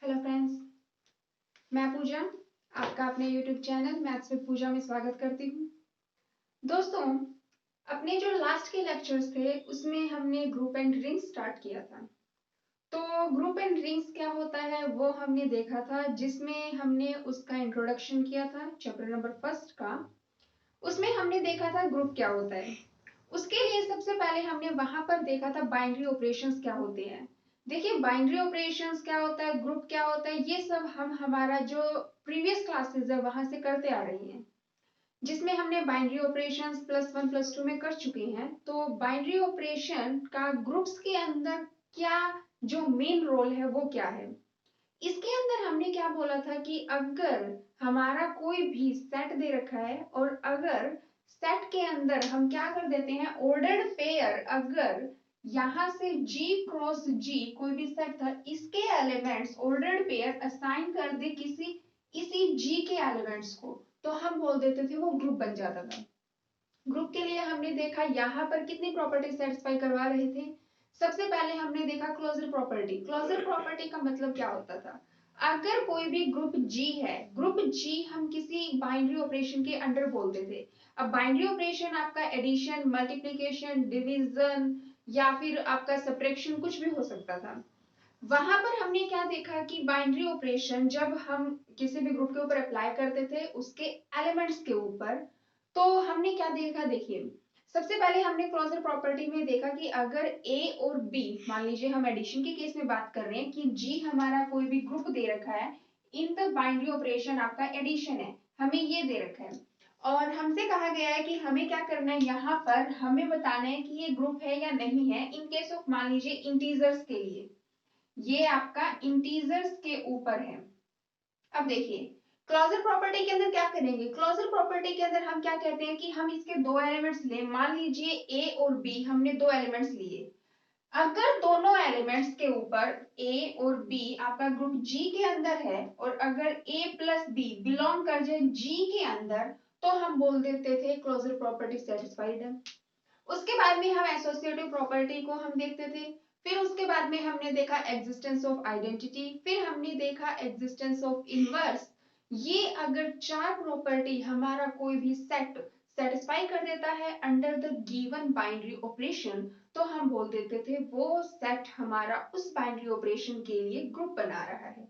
Hello friends, मैं पूजा आपका अपने यूट्यूब चैनल मैथ्स विद पूजा में स्वागत करती हूँ। दोस्तों, अपने जो लास्ट के लेक्चर्स थे उसमें हमने ग्रुप एंड रिंग्स स्टार्ट किया था। तो ग्रुप एंड रिंग्स क्या होता है वो हमने देखा था, जिसमें हमने उसका इंट्रोडक्शन किया था चैप्टर नंबर फर्स्ट का। उसमें हमने देखा था ग्रुप क्या होता है। उसके लिए सबसे पहले हमने वहां पर देखा था बाइनरी ऑपरेशंस क्या होते हैं। देखिए, बाइनरी ऑपरेशंस क्या होता है, ग्रुप क्या होता है, ये सब हम हमारा जो प्रीवियस क्लासेस है वहां से करते आ रहे हैं, जिसमें हमने बाइनरी ऑपरेशंस +1 +2 में कर चुके हैं। तो बाइनरी ऑपरेशन का ग्रुप्स के अंदर क्या जो मेन रोल है वो क्या है। इसके अंदर हमने क्या बोला था कि अगर हमारा कोई भी सेट दे रखा है और अगर सेट के अंदर हम क्या कर देते हैं, ऑर्डर्ड पेयर, अगर यहां से G क्रॉस G कोई भी सेट था, इसके एलिमेंट्स ऑर्डर्ड पेयर असाइन कर दे किसी इसी G के एलिमेंट्स को, तो हम बोल देते थे वो ग्रुप बन जाता था। ग्रुप के लिए हमने देखा यहाँ पर कितनी प्रॉपर्टी सेटिस्फाई करवा रहे थे। सबसे पहले हमने देखा क्लोजर प्रॉपर्टी। क्लोजर प्रॉपर्टी का मतलब क्या होता था, अगर कोई भी ग्रुप G है, ग्रुप G हम किसी बाइनरी ऑपरेशन के अंडर बोलते थे। अब बाइनरी ऑपरेशन आपका एडिशन, मल्टीप्लिकेशन, डिवीजन या फिर आपका सब्ट्रैक्शन कुछ भी हो सकता था। वहां पर हमने क्या देखा कि बाइनरी ऑपरेशन जब हम किसी भी ग्रुप के ऊपर अप्लाई करते थे उसके एलिमेंट्स के ऊपर, तो हमने क्या देखा, देखिए सबसे पहले हमने क्लोजर प्रॉपर्टी में देखा कि अगर A और B, मान लीजिए हम एडिशन के केस में बात कर रहे हैं कि G हमारा कोई भी ग्रुप दे रखा है, इन द बाइनरी ऑपरेशन आपका एडिशन है, हमें ये दे रखा है और हमसे कहा गया है कि हमें क्या करना है, यहाँ पर हमें बताना है कि ये ग्रुप है या नहीं है इन केस ऑफ मान लीजिए इंटीजर्स के लिए। ये आपका इंटीजर्स के ऊपर है। अब देखिए क्लोजर प्रॉपर्टी के अंदर क्या करेंगे, क्लोजर प्रॉपर्टी के अंदर हम क्या कहते हैं कि हम इसके दो एलिमेंट्स लें, मान लीजिए A और B, हमने दो एलिमेंट्स लिए। अगर दोनों एलिमेंट्स के ऊपर A और B आपका ग्रुप G के अंदर है और अगर A प्लस B बिलोंग कर जाए G के अंदर, तो हम बोल देते थे क्लोजर प्रॉपर्टी सेटिस्फाइड है। उसके बाद में हम एसोसिएटिव प्रॉपर्टी को हम देखते थे। फिर उसके बाद में हमने देखा एग्जिस्टेंस ऑफ आइडेंटिटी, फिर हमने देखा एग्जिस्टेंस ऑफ इनवर्स। ये अगर चार प्रॉपर्टी हमारा कोई भी सेट सेटिस्फाई कर देता है under the given binary operation, तो हम बोल देते थे वो सेट हमारा उस बाइनरी ऑपरेशन के लिए ग्रुप बना रहा है।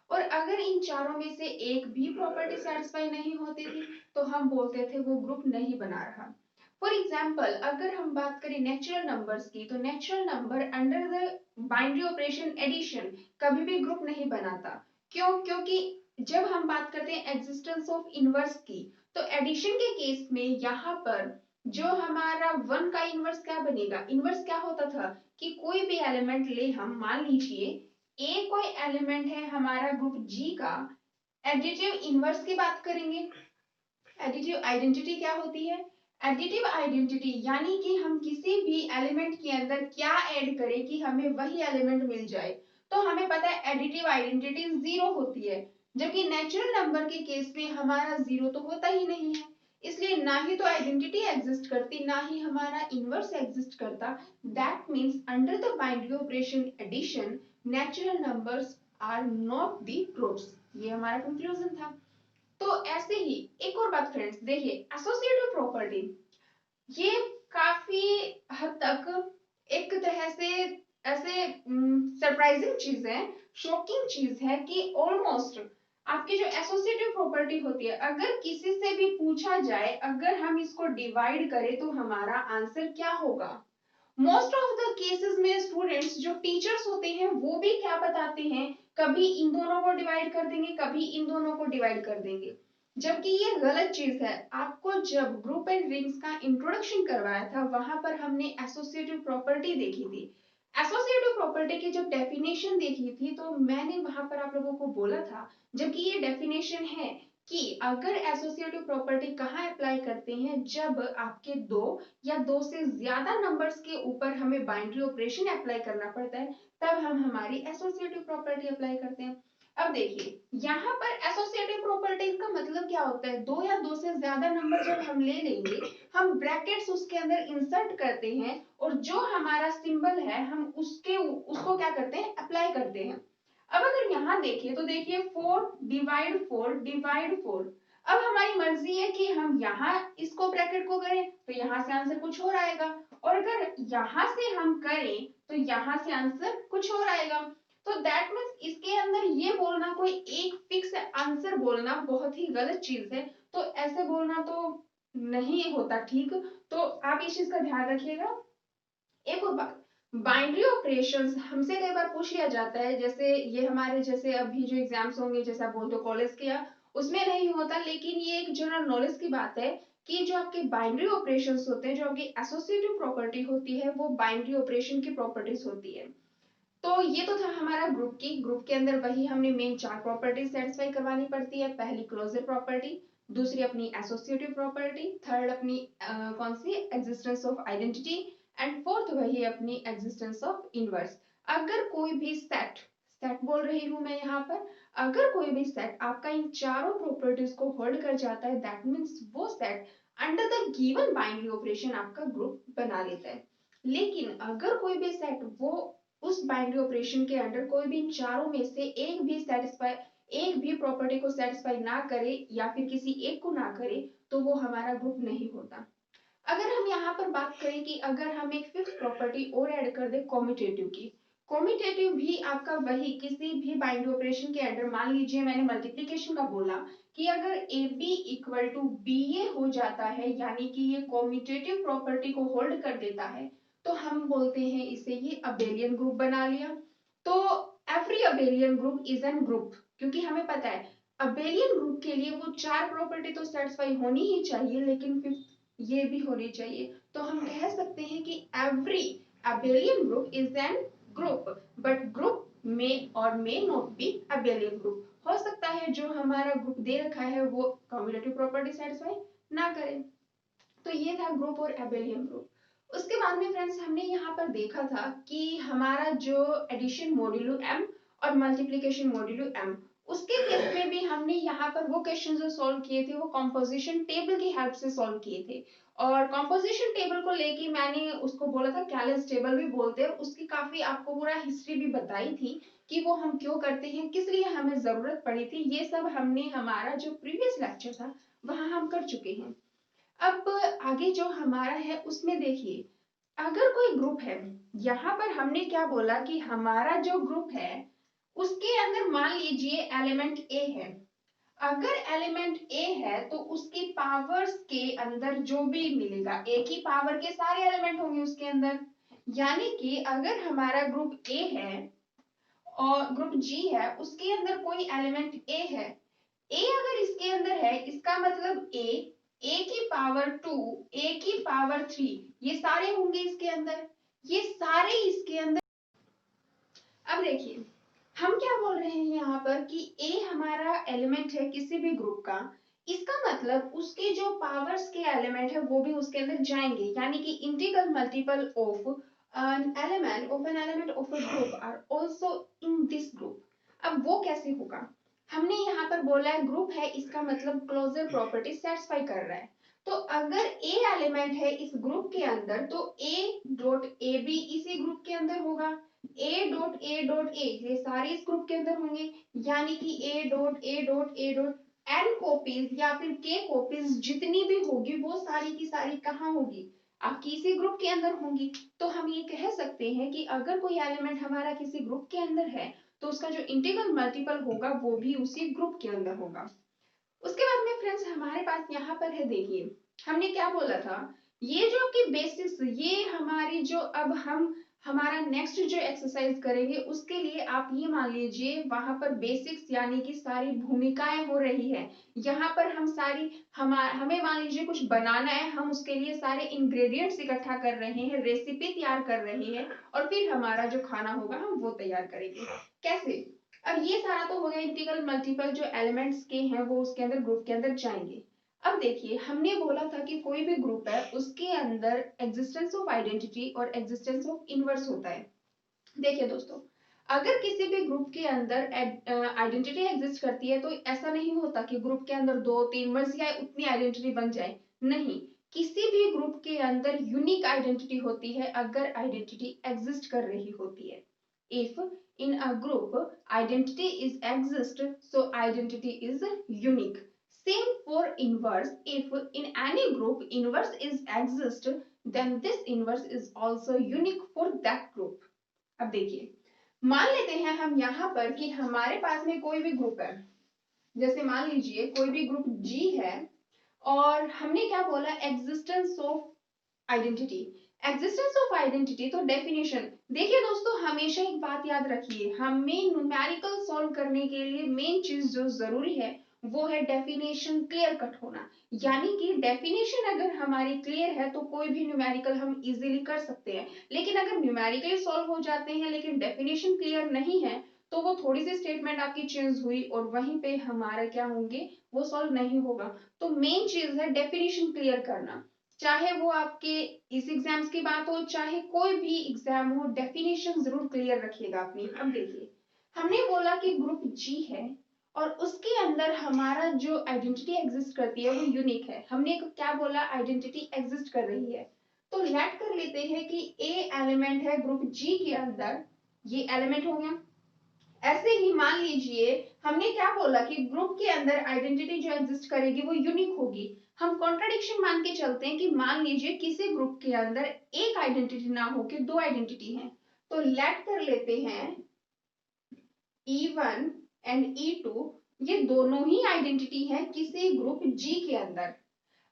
और अगर इन चारों में से एक भी प्रॉपर्टी सेटिस्फाई नहीं होती थी, तो हम बोलते थे वो ग्रुप नहीं बना रहा। फॉर एग्जाम्पल, अगर हम बात करें नेचुरल नंबर्स की, तो natural number under the binary operation addition कभी भी ग्रुप नहीं बनाता। क्यों? क्योंकि जब हम बात करते हैं एग्जिस्टेंस ऑफ इनवर्स की, तो एडिशन के केस में यहाँ पर जो हमारा वन का इनवर्स क्या बनेगा, इनवर्स क्या होता था कि कोई भी एलिमेंट ले हम, मान लीजिए ए कोई एलिमेंट है हमारा ग्रुप G का, एडिटिव इनवर्स की बात करेंगे। एडिटिव आइडेंटिटी क्या होती है, एडिटिव आइडेंटिटी यानी कि हम किसी भी एलिमेंट के अंदर क्या ऐड करें कि हमें वही एलिमेंट मिल जाए। तो हमें पता है एडिटिव आइडेंटिटी जीरो होती है, जबकि नेचुरल नंबर के केस में हमारा जीरो तो होता ही नहीं है। इसलिए ना ही तो आइडेंटिटी एग्जिस्ट करती, ना ही हमारा इनवर्स एग्जिस्ट करता। That means under the binary operation addition natural numbers are not the groups. ये हमारा कंक्लूजन था। तो ऐसे ही एक और बात फ्रेंड्स, देखिए एसोसिएटिव प्रॉपर्टी ये काफी हद तक एक तरह से ऐसे सरप्राइजिंग चीज है, शॉकिंग चीज है कि ऑलमोस्ट आपकी जो एसोसिएटिव प्रॉपर्टी होती है, अगर किसी से भी पूछा जाए अगर हम इसको डिवाइड करें तो हमारा आंसर क्या होगा। मोस्ट ऑफ द केसेस में स्टूडेंट्स जो टीचर्स होते हैं वो भी क्या बताते हैं, कभी इन दोनों को डिवाइड कर देंगे, कभी इन दोनों को डिवाइड कर देंगे, जबकि ये गलत चीज है। आपको जब ग्रुप एंड रिंग्स का इंट्रोडक्शन करवाया था वहां पर हमने एसोसिएटिव प्रॉपर्टी देखी थी। एसोसिएटिव प्रॉपर्टी की जब डेफिनेशन देखी थी तो मैंने वहां पर आप लोगों को बोला था, जबकि ये डेफिनेशन है कि अगर एसोसिएटिव प्रॉपर्टी कहाँ अप्लाई करते हैं, जब आपके दो या दो से ज्यादा नंबर्स के ऊपर हमें बाइनरी ऑपरेशन अप्लाई करना पड़ता है, तब हम हमारी एसोसिएटिव प्रॉपर्टी अप्लाई करते हैं। अब देखिए यहाँ पर एसोसिएटिव प्रॉपर्टी का मतलब क्या होता है, दो या दो से ज्यादा नंबर जब हम ले लेंगे, हम ब्रैकेट्स उसके अंदर इंसर्ट करते हैं और जो हमारा सिंबल है हम उसको क्या करते हैं, अप्लाई करते हैं। अब अगर यहाँ देखिए तो देखिए 4 डिवाइड 4 डिवाइड 4। अब हमारी मर्जी है कि हम यहाँ इसको ब्रैकेट को करें तो यहाँ से आंसर कुछ और आएगा, और अगर यहाँ से हम करें तो यहाँ से आंसर कुछ और आएगा। तो दैट मीन्स इसके अंदर ये बोलना कोई एक फिक्स आंसर बोलना बहुत ही गलत चीज है। तो ऐसे बोलना तो नहीं होता ठीक। तो आप इस चीज का ध्यान रखिएगा। एक और बात, बाइनरी ऑपरेशंस हमसे कई बार पूछ लिया जाता है, जैसे ये हमारे जैसे अभी जो एग्जाम्स होंगे, जैसे आप बोलते हो कॉलेज के, या उसमें नहीं होता, लेकिन ये एक जनरल नॉलेज की बात है कि जो आपके बाइनरी ऑपरेशंस होते हैं, जो आपकी एसोसिएटिव प्रॉपर्टी होती है, वो बाइनरी ऑपरेशन की प्रॉपर्टीज होती है। तो ये तो था हमारा ग्रुप के अंदर वही हमने मेन 4 प्रॉपर्टीज सेटिस्फाई करवानी पड़ती है। पहली क्लोजर प्रॉपर्टी, दूसरी अपनी एसोसिएटिव प्रॉपर्टी, थर्ड अपनी कौन सी existence of identity, and fourth वही अपनी एग्जिस्टेंस ऑफ इनवर्स। अगर कोई भी सेट सेट बोल रही हूं मैं यहाँ पर, अगर कोई भी सेट आपका इन चारों प्रॉपर्टीज को होल्ड कर जाता है, दैट मीन्स वो set under the given binary operation आपका ग्रुप बना लेता है। लेकिन अगर कोई भी सेट वो उस बाइनरी ऑपरेशन के अंडर कोई भी इन चारों में से एक भी प्रॉपर्टी को सेटिस्फाई ना करे, या फिर किसी एक को ना करे, तो वो हमारा ग्रुप नहीं होता। अगर हम यहाँ पर बात करें कि अगर हम एक फिफ्थ प्रॉपर्टी और ऐड कर दे कॉम्यूटेटिव की, कॉम्यूटेटिव भी आपका वही किसी भी बाइनरी ऑपरेशन के अंडर, मान लीजिए मैंने मल्टीप्लिकेशन का बोला कि अगर A B equal to B A हो जाता है, यानी कि ये कॉम्यूटेटिव प्रॉपर्टी को होल्ड कर देता है, तो हम बोलते हैं इसे ये अबेलियन ग्रुप बना लिया। तो every abelian group is an group, क्योंकि हमें पता है अबेलियन ग्रुप के लिए वो 4 प्रॉपर्टी तो सेटिस्फाई होनी ही चाहिए, लेकिन फिफ्थ ये भी होनी चाहिए। तो हम कह सकते हैं कि every abelian group is an group, but group में और may not be abelian group. हो सकता है जो हमारा ग्रुप दे रखा है वो कम्यूटेटिव प्रॉपर्टी सेटिस्फाई ना करे। तो ये था ग्रुप और अबेलियन ग्रुप। उसके बाद में फ्रेंड्स हमने यहाँ पर देखा था कि हमारा जो एडिशन मॉड्यूलो एम और मल्टीप्लिकेशन मॉड्यूलो एम, उसके केस में भी हमने यहाँ पर वो क्वेश्चन जो सॉल्व किए थे वो कंपोजिशन टेबल की हेल्प से सॉल्व किए थे। और कंपोजिशन टेबल को लेके मैंने उसको बोला था कैलेस टेबल भी बोलते हैं, उसकी काफी आपको पूरा हिस्ट्री भी बताई थी कि वो हम क्यों करते हैं, किस लिए हमें जरूरत पड़ी थी। ये सब हमने हमारा जो प्रीवियस लेक्चर था वहां हम कर चुके हैं। अब आगे जो हमारा है उसमें देखिए, अगर कोई ग्रुप है, यहाँ पर हमने क्या बोला कि हमारा जो ग्रुप है उसके अंदर मान लीजिए एलिमेंट ए है। अगर एलिमेंट ए है तो उसकी पावर्स के अंदर जो भी मिलेगा, ए की पावर के सारे एलिमेंट होंगे उसके अंदर। यानी कि अगर हमारा ग्रुप ए है और ग्रुप जी है, उसके अंदर कोई एलिमेंट ए है, ए अगर इसके अंदर है, इसका मतलब ए की पावर 2, ए की पावर 3, ये सारे होंगे इसके अंदर, ये सारे इसके अंदर। अब देखिए हम क्या बोल रहे हैं यहाँ पर कि ए हमारा एलिमेंट है किसी भी ग्रुप का, इसका मतलब उसके जो पावर्स के एलिमेंट है वो भी उसके अंदर जाएंगे, यानी कि integral multiple of an element of a group are also in this group। अब वो कैसे होगा, हमने यहाँ पर बोला है ग्रुप है, इसका मतलब क्लोजर प्रॉपर्टी सेटिस्फाई कर रहा है। तो अगर ए एलिमेंट है इस ग्रुप के अंदर, तो ए डॉट ए भी इसी ग्रुप के अंदर होगा, ए डॉट ए डॉट ए ये सारे इस ग्रुप के अंदर होंगे, यानी कि A dot A dot A dot N copies या फिर के कॉपीज जितनी भी होगी वो सारी की सारी कहाँ होगी, आपकी इसी ग्रुप के अंदर होंगी। तो हम ये कह सकते हैं कि अगर कोई एलिमेंट हमारा किसी ग्रुप के अंदर है तो उसका जो इंटीग्रल मल्टीपल होगा वो भी उसी ग्रुप के अंदर होगा। उसके बाद में फ्रेंड्स हमारे पास यहाँ पर है, देखिए हमने क्या बोला था, ये जो आपकी बेसिक्स, ये हमारी जो अब हम हमारा नेक्स्ट जो एक्सरसाइज करेंगे उसके लिए आप ये मान लीजिए वहां पर बेसिक्स यानी कि सारी भूमिकाएं हो रही है। यहाँ पर हम सारी हमें मान लीजिए कुछ बनाना है, हम उसके लिए सारे इंग्रेडिएंट्स इकट्ठा कर रहे हैं, रेसिपी तैयार कर रहे हैं, और फिर हमारा जो खाना होगा हम वो तैयार करेंगे। कैसे, अब ये सारा तो हो गया इंटीग्रल मल्टीपल जो एलिमेंट्स के हैं वो उसके अंदर ग्रुप के अंदर जाएंगे। अब देखिए हमने बोला था कि कोई भी ग्रुप है उसके अंदर एग्जिस्टेंस ऑफ आइडेंटिटी और एग्जिस्टेंस ऑफ इनवर्स होता है। देखिए दोस्तों, अगर किसी भी ग्रुप के अंदर आइडेंटिटी एग्जिस्ट करती है तो ऐसा नहीं होता कि ग्रुप के अंदर 2-3 मर्ज या उतनी आइडेंटिटी बन जाए, नहीं, किसी भी ग्रुप के अंदर यूनिक आइडेंटिटी होती है अगर आइडेंटिटी एग्जिस्ट कर रही होती है। if in a group identity is exist, so identity is unique. Same for inverse, if in any group inverse is exist, then this inverse is also unique for that group. अब देखिए, मान लेते हैं हम यहाँ पर कि हमारे पास में कोई भी ग्रुप है, जैसे मान लीजिए कोई भी ग्रुप G है और हमने क्या बोला, existence of identity. Existence of identity तो डेफिनेशन, देखिए दोस्तों हमेशा एक बात याद रखिए, हमें न्यूमेरिकल सॉल्व करने के लिए मेन चीज जो जरूरी है वो है डेफिनेशन क्लियर कट होना। यानी कि डेफिनेशन अगर हमारी क्लियर है तो कोई भी न्यूमेरिकल हम इजीली कर सकते हैं, लेकिन अगर न्यूमेरिकल सॉल्व हो जाते हैं लेकिन डेफिनेशन क्लियर नहीं है तो वो थोड़ी सी स्टेटमेंट आपकी चेंज हुई और वहीं पे हमारा क्या होंगे, वो सॉल्व नहीं होगा। तो मेन चीज है डेफिनेशन क्लियर करना, चाहे वो आपके इस एग्जाम्स की बात हो चाहे कोई भी एग्जाम हो, डेफिनेशन जरूर क्लियर रखिएगा अपनी। अब देखिए, हमने बोला कि ग्रुप जी है और उसके अंदर हमारा जो आइडेंटिटी एग्जिस्ट करती है वो यूनिक है। हमने क्या बोला, आइडेंटिटी एग्जिस्ट कर रही है, तो लेट कर लेते हैं कि ए एलिमेंट है ग्रुप जी के अंदर, ये एलिमेंट हो गया। ऐसे ही मान लीजिए हमने क्या बोला कि ग्रुप के अंदर आइडेंटिटी जो एग्जिस्ट करेगी वो यूनिक होगी। हम कॉन्ट्राडिक्शन मान के चलते हैं कि मान लीजिए किसी ग्रुप के अंदर एक आइडेंटिटी ना हो के दो आइडेंटिटी है, तो लेट कर लेते हैं E1 एंड E2, ये दोनों ही आइडेंटिटी है किसी ग्रुप G के अंदर।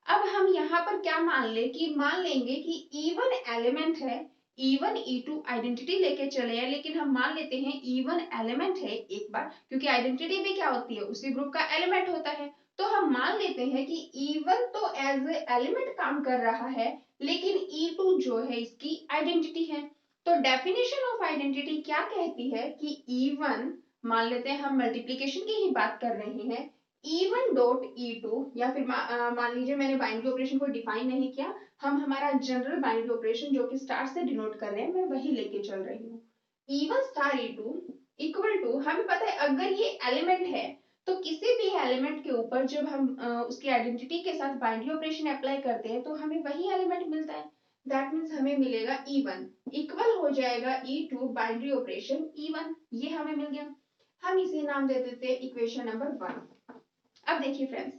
अब हम यहाँ पर क्या मान ले कि मान लेंगे कि E1 एलिमेंट है, E1 E2 आइडेंटिटी लेके चले हैं, लेकिन हम मान लेते हैं E1 एलिमेंट है एक बार, क्योंकि आइडेंटिटी भी क्या होती है, उसी ग्रुप का एलिमेंट होता है। तो हम मान लेते हैं कि E1 तो एज ए एलिमेंट काम कर रहा है, लेकिन E2 जो है इसकी आइडेंटिटी है। तो डेफिनेशन ऑफ आइडेंटिटी क्या कहती है कि E1, मान लेते हैं हम मल्टीप्लीकेशन की ही बात कर रहे हैं, E1 डॉट E2, या फिर मान लीजिए मैंने बाइनरी ऑपरेशन को डिफाइन नहीं किया, हम हमारा जनरल बाइनरी ऑपरेशन जो कि स्टार से डिनोट कर रहे हैं मैं वही लेके चल रही हूँ। E1 star E2 equal to, हमें पता है अगर ये एलिमेंट है तो किसी भी एलिमेंट के ऊपर जब हम उसकी आइडेंटिटी के साथ बाइनरी ऑपरेशन अप्लाई करते हैं तो हमें वही एलिमेंट मिलता है। दैट मीन्स हमें मिलेगा E1 इक्वल हो जाएगा E2 बाइनरी ऑपरेशन E1, ये हमें मिल गया। हम इसे नाम दे देते हैं इक्वेशन नंबर 1। अब देखिए फ्रेंड्स,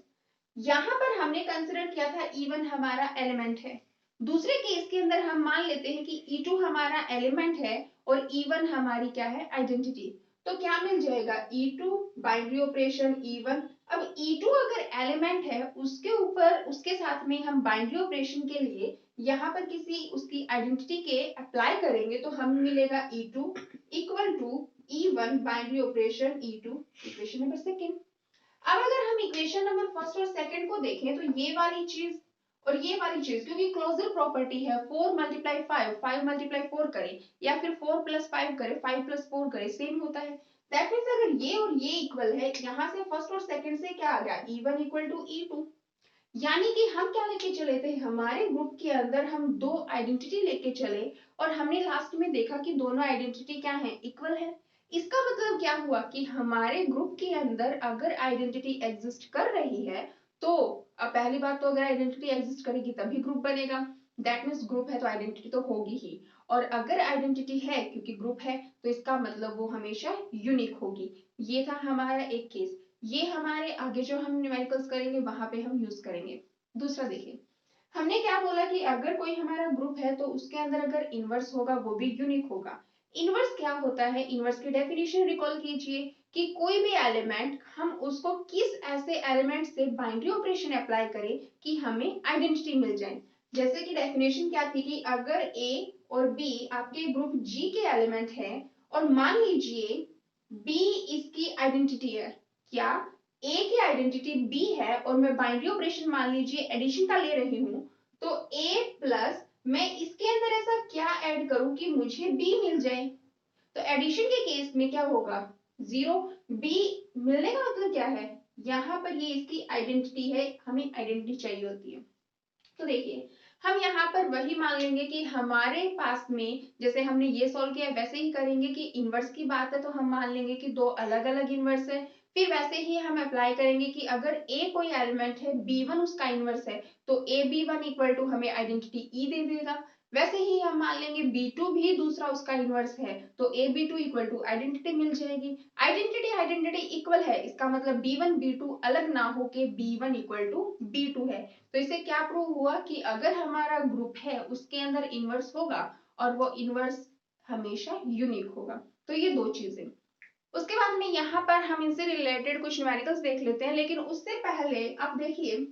यहां पर हमने कंसिडर किया था E1 हमारा एलिमेंट है। दूसरे केस के अंदर हम मान लेते हैं कि E2 हमारा एलिमेंट है और E1 हमारी क्या है, आइडेंटिटी। तो क्या मिल जाएगा, E2 बाइनरी ऑपरेशन E1। अब E2 अगर एलिमेंट है उसके ऊपर उसके साथ में हम बाइनरी ऑपरेशन के लिए यहाँ पर किसी उसकी आइडेंटिटी के अप्लाई करेंगे तो हमें मिलेगा E2 equal to E1 binary operation E2, equation number 2। अब अगर हम इक्वेशन नंबर फर्स्ट और सेकंड को देखें तो ये वाली चीज और ये वाली चीज, क्योंकि क्लोजर प्रॉपर्टी है 4 मल्टीप्लाई 5, 5 मल्टीप्लाई 4 करें या फिर 4 प्लस 5 करें, 5 प्लस 4 करें, सेम होता है। दैट मीन्स अगर ये और ये इक्वल है, यहाँ से फर्स्ट और सेकंड से क्या आ गया, E1 इक्वल टू E2। यानी कि हम क्या लेके चले थे, हमारे ग्रुप के अंदर हम दो आइडेंटिटी लेके चले और हमने लास्ट में देखा कि दोनों आइडेंटिटी क्या है, इक्वल है। इसका मतलब क्या हुआ कि हमारे ग्रुप के अंदर अगर आइडेंटिटी एग्जिस्ट कर रही है तो अब पहली बात तो अगर आइडेंटिटी एग्जिस्ट करेगी तभी ग्रुप बनेगा। दैट मीन्स ग्रुप है तो आइडेंटिटी तो होगी ही, और अगर आइडेंटिटी है क्योंकि ग्रुप है तो इसका मतलब वो हमेशा यूनिक होगी। ये था हमारा एक केस, ये हमारे आगे जो हम न्यूमेरिकल्स करेंगे वहां पे हम यूज करेंगे। दूसरा देखिए, हमने क्या बोला कि अगर कोई हमारा ग्रुप है तो उसके अंदर अगर इनवर्स होगा वो भी यूनिक होगा। इनवर्स क्या होता है, इनवर्स की डेफिनेशन रिकॉल कीजिए कि कोई भी एलिमेंट हम उसको किस ऐसे एलिमेंट से बाइनरी ऑपरेशन अप्लाई करें कि हमें आइडेंटिटी मिल जाए। जैसे कि डेफिनेशन क्या थी कि अगर ए और बी आपके ग्रुप जी के एलिमेंट है और मान लीजिए बी इसकी आइडेंटिटी है, क्या ए की आइडेंटिटी बी है और मैं बाइनरी ऑपरेशन मान लीजिए एडिशन का ले रही हूं, तो ए प्लस मैं इसके अंदर ऐसा क्या ऐड करूं कि मुझे बी मिल जाए। तो एडिशन के केस में क्या होगा, 0। बी मिलने का मतलब क्या है, यहाँ पर ये इसकी आइडेंटिटी है, हमें आइडेंटिटी चाहिए होती है। तो देखिए हम यहाँ पर वही मान लेंगे कि हमारे पास में जैसे हमने ये सॉल्व किया वैसे ही करेंगे कि इनवर्स की बात है तो हम मान लेंगे कि दो अलग अलग इनवर्स है। फिर वैसे ही हम अप्लाई करेंगे कि अगर ए कोई एलिमेंट है B1 उसका इनवर्स है तो A B1 इक्वल टू हमें आइडेंटिटी E दे देगा। वैसे ही हम मान लेंगे B2 भी दूसरा उसका इनवर्स है तो AB2 इक्वल टू आइडेंटिटी मिल जाएगी। आइडेंटिटी इक्वल है, इसका मतलब B1 B2 अलग ना हो के B1 इक्वल टू B2 है। तो इससे क्या प्रूव हुआ कि अगर हमारा ग्रुप है उसके अंदर इनवर्स होगा और वो इनवर्स हमेशा यूनिक होगा। तो ये दो चीजें। उसके बाद में यहाँ पर हम इनसे रिलेटेड कुछ न्यूमेरिकल्स देख लेते हैं, लेकिन उससे पहले आप देखिए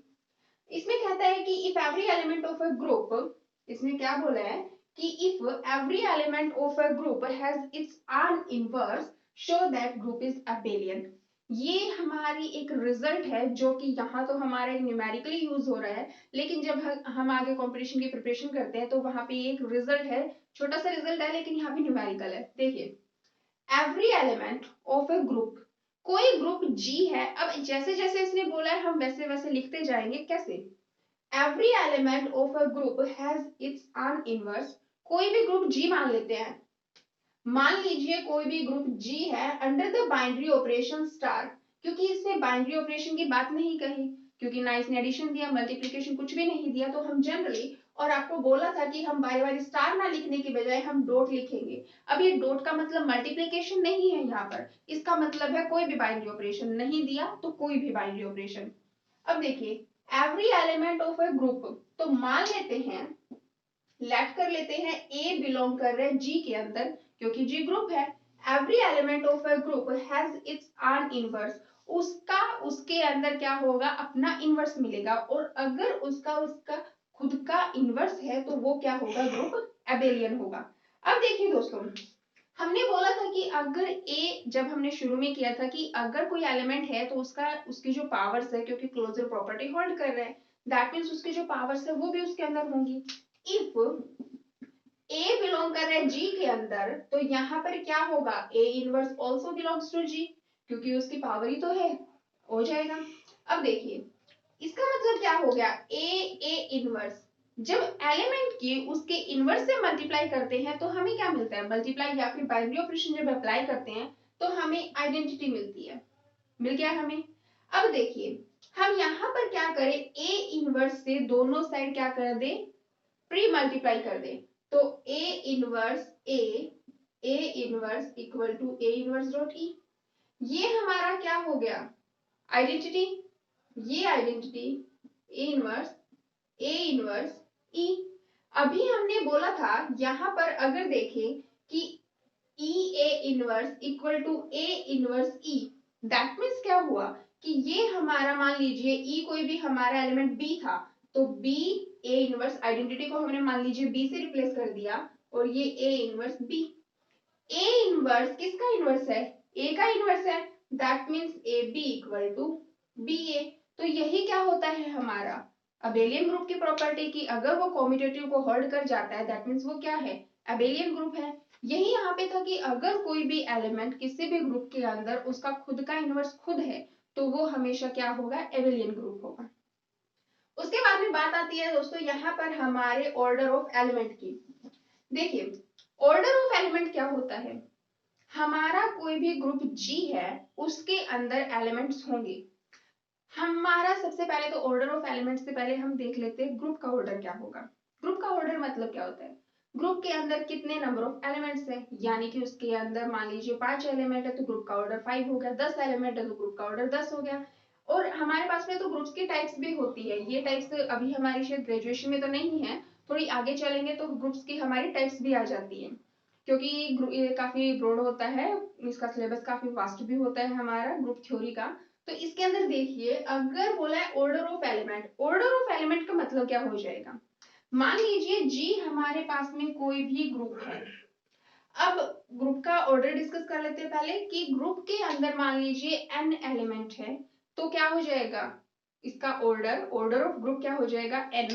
इसमें कहता है कि if every element of a group, इसमें क्या बोला है कि if every element of a group has its on inverse show that group is abelian. ये हमारी एक रिजल्ट है जो कि यहाँ तो हमारे न्यूमेरिकली यूज हो रहा है, लेकिन जब हम आगे कंपटीशन की प्रिपरेशन करते हैं तो वहां पे एक रिजल्ट है, छोटा सा रिजल्ट है लेकिन यहाँ पे न्यूमेरिकल है। देखिए every element of a group, कोई ग्रुप जी है। अब जैसे जैसे इसने बोला है हम वैसे वैसे लिखते जाएंगे। कैसे? Every element of a group has its on inverse. कोई भी ग्रुप जी मान लेते हैं, मान लीजिए कोई भी ग्रुप जी है under the binary operation star, क्योंकि इसने बाइनरी ऑपरेशन की बात नहीं कही, क्योंकि ना इसने एडिशन दिया मल्टीप्लिकेशन कुछ भी नहीं दिया, तो हम जनरली, और आपको बोला था कि हम बारी बारी स्टार ना लिखने के बजाय हम डॉट लिखेंगे। अब ये डॉट का मतलब मल्टीप्लिकेशन नहीं है यहाँ पर, इसका मतलब है कोई भी बाइनरी ऑपरेशन नहीं दिया तो कोई भी बाइनरी ऑपरेशन। अब देखिए every element of a group, तो मान लेते हैं, लेट कर लेते हैं ए बिलोंग कर रहे हैं जी के अंदर क्योंकि जी ग्रुप है। Every element of a group has its on inverse, उसका उसके अंदर क्या होगा, अपना इनवर्स मिलेगा, और अगर उसका उसका खुद का इनवर्स है तो वो क्या होगा, ग्रुप एबेलियन होगा। अब देखिए दोस्तों, हमने बोला था कि अगर ए, जब हमने शुरू में किया था कि अगर कोई एलिमेंट है तो उसका उसकी जो पावर्स है, क्योंकि क्लोजर प्रॉपर्टी होल्ड कर रहे हैं, दैट मीन्स उसकी जो पावर्स है वो भी उसके अंदर होंगी। इफ ए बिलोंग कर रहा है जी के अंदर तो यहाँ पर क्या होगा, A inverse also belongs to G, क्योंकि उसकी पावर ही तो है, हो जाएगा। अब देखिए इसका मतलब क्या हो गया, ए इनवर्स, जब एलिमेंट की उसके इनवर्स से मल्टीप्लाई करते हैं तो हमें क्या मिलता है, मल्टीप्लाई या फिर बाइनरी ऑपरेशन जब अप्लाई करते हैं तो हमें आइडेंटिटी मिलती है, मिल गया हमें। अब देखिए हम यहाँ पर क्या करें, ए इनवर्स से दोनों साइड क्या कर दे, प्री मल्टीप्लाई कर दे, तो A inverse equal to A inverse dot E, ये हमारा क्या हो गया, आइडेंटिटी, ये आइडेंटिटी ए इनवर्स ई। अभी हमने बोला था यहां पर अगर देखें कि E A inverse equal to A inverse E, that means क्या हुआ कि ये हमारा, मान लीजिए ई कोई भी हमारा एलिमेंट बी था तो बी ए इनवर्स, आइडेंटिटी को हमने मान लीजिए बी से रिप्लेस कर दिया और ये A inverse B. A inverse किसका इनवर्स है, ए का इनवर्स है, that means A B equal to B A. तो यही क्या होता है हमारा अबेलियन ग्रुप की प्रॉपर्टी की, अगर वो कॉम्यूटेटिव को होल्ड कर जाता है दैट मीन्स वो क्या है, अबेलियन ग्रुप है। यही यहाँ पे था कि अगर कोई भी एलिमेंट किसी भी ग्रुप के अंदर उसका खुद का इनवर्स खुद है तो वो हमेशा क्या होगा, एबेलियन ग्रुप होगा। उसके बाद में बात आती है दोस्तों यहाँ पर हमारे ऑर्डर ऑफ एलिमेंट की। देखिए ऑर्डर ऑफ एलिमेंट क्या होता है, हमारा कोई भी ग्रुप जी है उसके अंदर एलिमेंट्स होंगे। हमारा सबसे पहले तो ऑर्डर ऑफ एलिमेंट्स से पहले हम देख लेते हैं ग्रुप का ऑर्डर क्या होगा। ग्रुप का ऑर्डर मतलब क्या होता है, ग्रुप के अंदर कितने नंबर ऑफ एलिमेंट्स हैं, यानी कि उसके अंदर मान लीजिए 5 एलिमेंट है तो ग्रुप का ऑर्डर 5 हो गया, 10 एलिमेंट है तो ग्रुप का ऑर्डर 10 हो गया। और हमारे पास में तो ग्रुप्स की टाइप्स भी होती है, ये टाइप्स अभी हमारी शायद ग्रेजुएशन में तो नहीं है, थोड़ी आगे चलेंगे तो ग्रुप्स की हमारी टाइप्स भी आ जाती है, क्योंकि ये काफी ब्रॉड होता है, इसका सिलेबस काफी वास्ट भी होता है हमारा ग्रुप थ्योरी का। तो इसके अंदर देखिए अगर बोला है order of element, order of element का मतलब क्या हो जाएगा, मान लीजिए जी हमारे पास में कोई भी ग्रुप है। अब ग्रुप का ऑर्डर डिस्कस कर लेते हैं पहले कि ग्रुप के अंदर मान लीजिए n एलिमेंट है तो क्या हो जाएगा, इसका ऑर्डर ऑफ ग्रुप क्या हो जाएगा, n।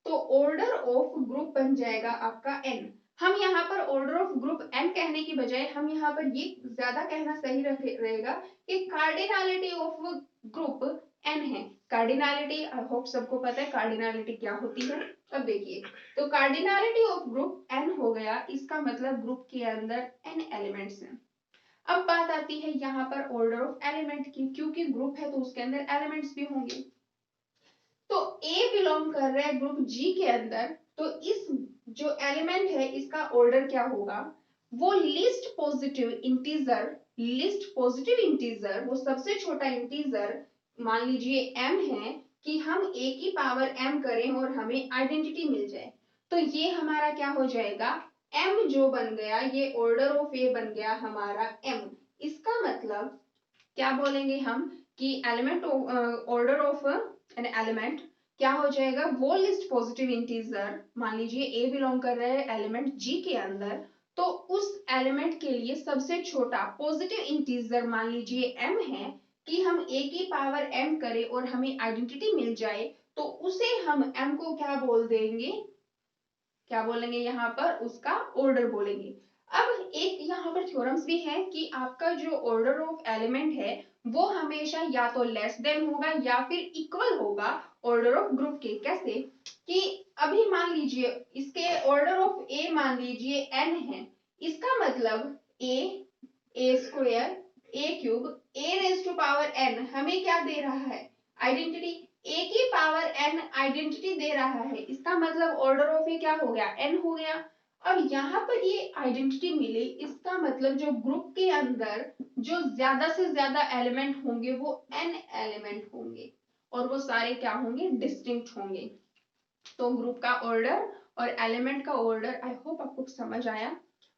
तो ऑर्डर ऑफ ग्रुप बन जाएगा आपका n। हम यहाँ पर ऑर्डर ऑफ ग्रुप n कहने की बजाय हम यहाँ पर ये ज्यादा कहना सही रहेगा कि कार्डिनलिटी ऑफ ग्रुप n है। कार्डिनलिटी आई होप सबको पता है कार्डिनलिटी क्या होती है। अब देखिए तो कार्डिनलिटी ऑफ ग्रुप n हो गया, इसका मतलब ग्रुप के अंदर n एलिमेंट्स हैं। अब बात आती है यहाँ पर ऑर्डर ऑफ एलिमेंट की, क्योंकि ग्रुप है तो उसके अंदर एलिमेंट्स भी होंगे। तो A बिलोंग कर रहा है ग्रुप G के अंदर, तो इस जो एलिमेंट है इसका ऑर्डर क्या होगा, वो लिस्ट पॉजिटिव इंटीजर, वो सबसे छोटा इंटीजर मान लीजिए m है, कि हम a की पावर m करें और हमें आइडेंटिटी मिल जाए, तो ये हमारा क्या हो जाएगा, m जो बन गया, ये ऑर्डर ऑफ a बन गया हमारा m। इसका मतलब क्या बोलेंगे हम कि element order of an element क्या हो जाएगा, वो लिस्ट पॉजिटिव इंटीजर, मान लीजिए a बिलोंग कर रहे हैं एलिमेंट g के अंदर, तो उस एलिमेंट के लिए सबसे छोटा पॉजिटिव इंटीजर मान लीजिए m है, कि हम a की पावर m करें और हमें आइडेंटिटी मिल जाए, तो उसे हम m को क्या बोल देंगे, क्या बोलेंगे यहाँ पर, उसका ऑर्डर बोलेंगे। अब एक यहाँ पर थ्योरम्स भी है कि आपका जो ऑर्डर ऑफ एलिमेंट है वो हमेशा या तो लेस देन होगा या फिर इक्वल होगा ऑर्डर ऑफ ग्रुप के। कैसे कि अभी मान लीजिए इसके ऑर्डर ऑफ ए मान लीजिए n है, इसका मतलब a square a cube a raise to power n हमें क्या दे रहा है, आइडेंटिटी। a की पावर n आइडेंटिटी दे रहा है, इसका मतलब ऑर्डर ऑफ ए क्या हो गया, n हो गया। अब यहाँ पर ये आइडेंटिटी मिली, इसका मतलब जो ग्रुप के अंदर जो ज्यादा से ज्यादा एलिमेंट होंगे वो n एलिमेंट होंगे और वो सारे क्या होंगे, डिस्टिंक्ट होंगे। तो ग्रुप का ऑर्डर और एलिमेंट का ऑर्डर, आई होप आपको समझ आया।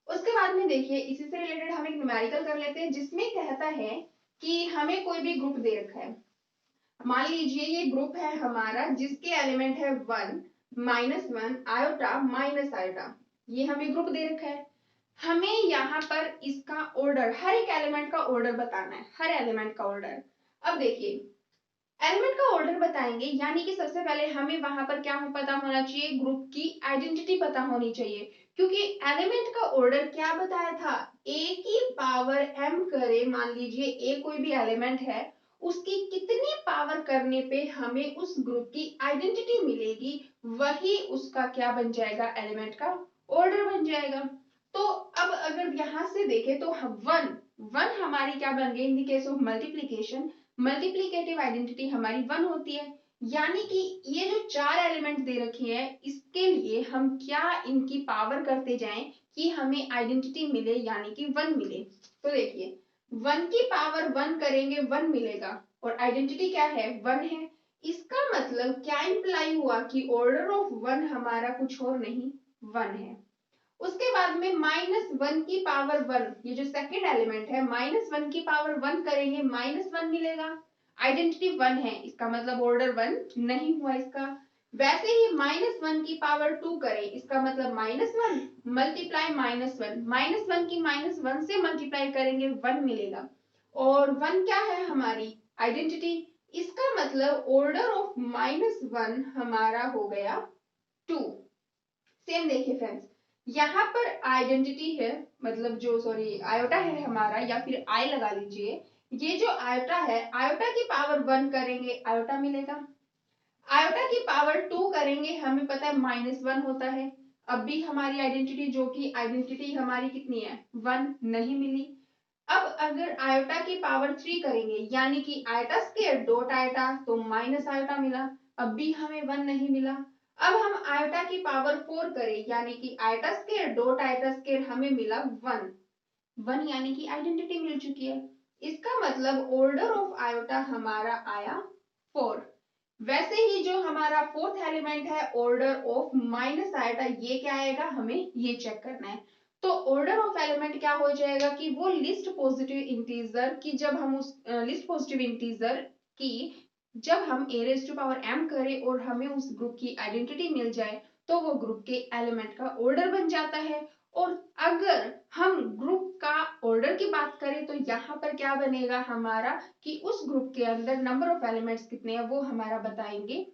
उसके बाद में देखिए इसी से रिलेटेड हम एक न्यूमेरिकल कर लेते हैं, जिसमें कहता है कि हमें कोई भी ग्रुप दे रखा है, मान लीजिए ये ग्रुप है हमारा जिसके एलिमेंट है 1 -1 आयोटा माइनस आयोटा, ये हमें ग्रुप दे रखा है। हमें यहाँ पर इसका ऑर्डर, हर एक एलिमेंट का ऑर्डर बताना है, हर एलिमेंट का ऑर्डर। अब देखिए एलिमेंट का ऑर्डर बताएंगे, यानी कि सबसे पहले हमें वहां पर क्या पता होना चाहिए, ग्रुप की आइडेंटिटी पता होनी चाहिए, क्योंकि एलिमेंट का ऑर्डर क्या बताया था, a की पावर m करे, मान लीजिए a कोई भी एलिमेंट है, उसकी कितनी पावर करने पे हमें उस ग्रुप की आइडेंटिटी मिलेगी, वही उसका क्या बन जाएगा, एलिमेंट का ऑर्डर बन जाएगा। तो अब अगर यहां से देखें तो वन हमारी क्या बन गई, in the case of multiplication, multiplicative identity हमारी 1 होती है। यानी कि ये जो 4 एलिमेंट दे रखे हैं, इसके लिए हम क्या इनकी पावर करते जाएं कि हमें आइडेंटिटी मिले, यानी कि 1 मिले। तो देखिए 1 की पावर 1 करेंगे 1 मिलेगा, और आइडेंटिटी क्या है, 1 है। इसका मतलब क्या इंप्लाई हुआ कि ऑर्डर ऑफ 1 हमारा कुछ और नहीं 1 है। उसके बाद में -1 की पावर 1, ये जो सेकंड एलिमेंट है, -1 की पावर 1 करेंगे -1 मिलेगा, आइडेंटिटी 1 है, इसका मतलब ऑर्डर 1 नहीं हुआ इसका। वैसे ही -1 की पावर 2 करें, इसका मतलब -1 मल्टीप्लाई -1 की -1 से मल्टीप्लाई करेंगे 1 मिलेगा, और 1 क्या है हमारी आइडेंटिटी। इसका मतलब ऑर्डर ऑफ -1 हमारा हो गया 2। सेम देखिए फ्रेंड्स, यहाँ पर आइडेंटिटी है, मतलब जो सॉरी आयोटा है हमारा, या फिर आई लगा लीजिए, ये जो आयोटा है, आयोटा की पावर 1 करेंगे आयोटा मिलेगा, आयोटा की पावर 2 करेंगे, हमें पता है -1 होता है। अब भी हमारी आइडेंटिटी, जो कि आइडेंटिटी हमारी कितनी है 1, नहीं मिली। अब अगर आयोटा की पावर 3 करेंगे, यानी कि आयोटा स्क्वायर डॉट आयोटा, तो माइनस आयोटा मिला, अब भी हमें 1 नहीं मिला। अब हम आयोटा की पावर 4 करें, यानी कि iota square dot iota square, हमें मिला 1 यानी कि आइडेंटिटी मिल चुकी है। इसका मतलब ऑर्डर ऑफ आयोटा हमारा आया 4। वैसे ही जो हमारा फोर्थ एलिमेंट है ऑर्डर ऑफ माइनस आयोटा, ये क्या आएगा, हमें ये चेक करना है। तो ऑर्डर ऑफ एलिमेंट क्या हो जाएगा कि वो लिस्ट पॉजिटिव इंटीजर की, जब हम उस लिस्ट पॉजिटिव इंटीजर की जब हम a raise to power m करें और हमें उस ग्रुप की आइडेंटिटी मिल जाए, तो वो ग्रुप के एलिमेंट का ऑर्डर बन जाता है। और अगर हम ग्रुप का ऑर्डर की बात करें, तो यहाँ पर क्या बनेगा हमारा कि उस ग्रुप के अंदर नंबर ऑफ एलिमेंट्स कितने हैं वो हमारा बताएंगे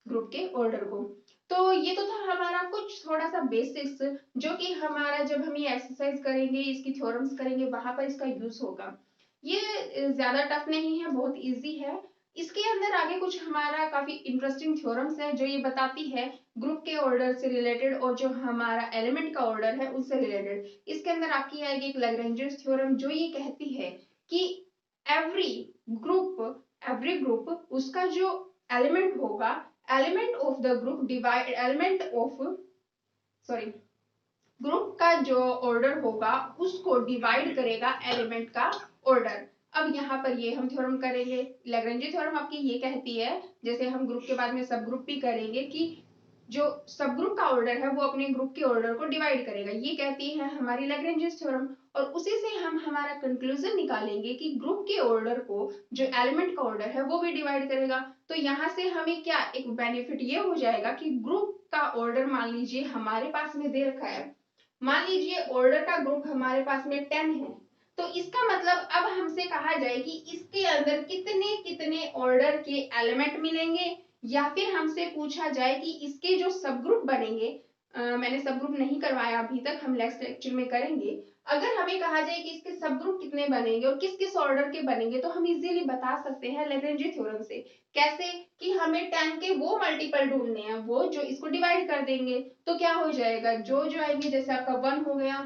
ग्रुप के ऑर्डर को। तो ये तो था हमारा कुछ थोड़ा सा बेसिक्स, जो कि हमारा जब हम ये एक्सरसाइज करेंगे, इसकी थ्योरम्स करेंगे, वहां पर इसका यूज होगा। ये ज्यादा टफ नहीं है, बहुत इजी है। इसके अंदर आगे कुछ हमारा काफी इंटरेस्टिंग थ्योरम्स है, जो ये बताती है ग्रुप के ऑर्डर से रिलेटेड और जो हमारा एलिमेंट का ऑर्डर है उससे रिलेटेड। इसके अंदर आपकी आएगी एक लैग्रेंज थ्योरम, जो ये कहती है कि एवरी ग्रुप उसका जो एलिमेंट होगा, element of the group divide element of sorry group का जो ऑर्डर होगा उसको डिवाइड करेगा एलिमेंट का ऑर्डर। अब यहाँ पर ये हम थ्योरम करेंगे। लैग्रेंज थ्योरम आपकी ये कहती है, जैसे हम ग्रुप के बाद में सब ग्रुप भी करेंगे, कि जो सब ग्रुप का ऑर्डर है वो अपने ग्रुप के ऑर्डर को डिवाइड करेगा। ये कहती है हमारी लैग्रेंज थ्योरम। और उसी से हम हमारा कंक्लूजन निकालेंगे कि ग्रुप के ऑर्डर को जो एलिमेंट का ऑर्डर है वो भी डिवाइड करेगा। तो यहाँ से हमें क्या एक बेनिफिट ये हो जाएगा कि ग्रुप का ऑर्डर मान लीजिए हमारे पास में दे रखा है, मान लीजिए ऑर्डर का ग्रुप हमारे पास में 10 है, तो इसका मतलब अब हमसे कहा जाए कि इसके अंदर कितने कितने ऑर्डर के एलिमेंट मिलेंगे, या फिर हमसे पूछा जाए कि इसके जो सब ग्रुप बनेंगे, मैंने सब ग्रुप नहीं करवाया अभी तक, हम नेक्स्ट लेक्चर में करेंगे। अगर हमें कहा जाए कि इसके सब ग्रुप कितने बनेंगे और किस किस ऑर्डर के बनेंगे, तो हम इजीली बता सकते हैं लैग्रेंज थ्योरम से। कैसे? कि हमें 10 के वो मल्टीपल ढूंढने हैं, वो जो इसको डिवाइड कर देंगे। तो क्या हो जाएगा, जो जो आएंगे, जैसे आपका 1 हो गया,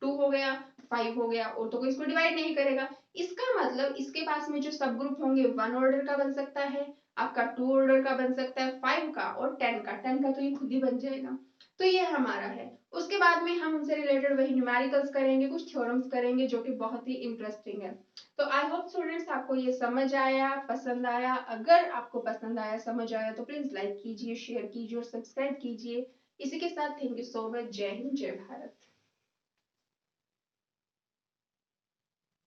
2 हो गया, 5 हो गया, और तो कोई इसको डिवाइड नहीं करेगा। इसका मतलब इसके पास में जो सब ग्रुप होंगे 1 ऑर्डर का बन सकता है, आपका 2 ऑर्डर का बन सकता है, 5 का और 10 का। 10 का तो ये खुद ही बन जाएगा। तो ये हमारा है। उसके बाद में हम उनसे रिलेटेड वही न्यूमेरिकल्स करेंगे, कुछ थ्योरम्स करेंगे जो कि बहुत ही इंटरेस्टिंग है। तो आई होप स्टूडेंट्स आपको ये समझ आया, पसंद आया। अगर आपको पसंद आया, समझ आया, तो प्लीज लाइक कीजिए, शेयर कीजिए और सब्सक्राइब कीजिए। इसी के साथ थैंक यू सो मच। जय हिंद, जय भारत।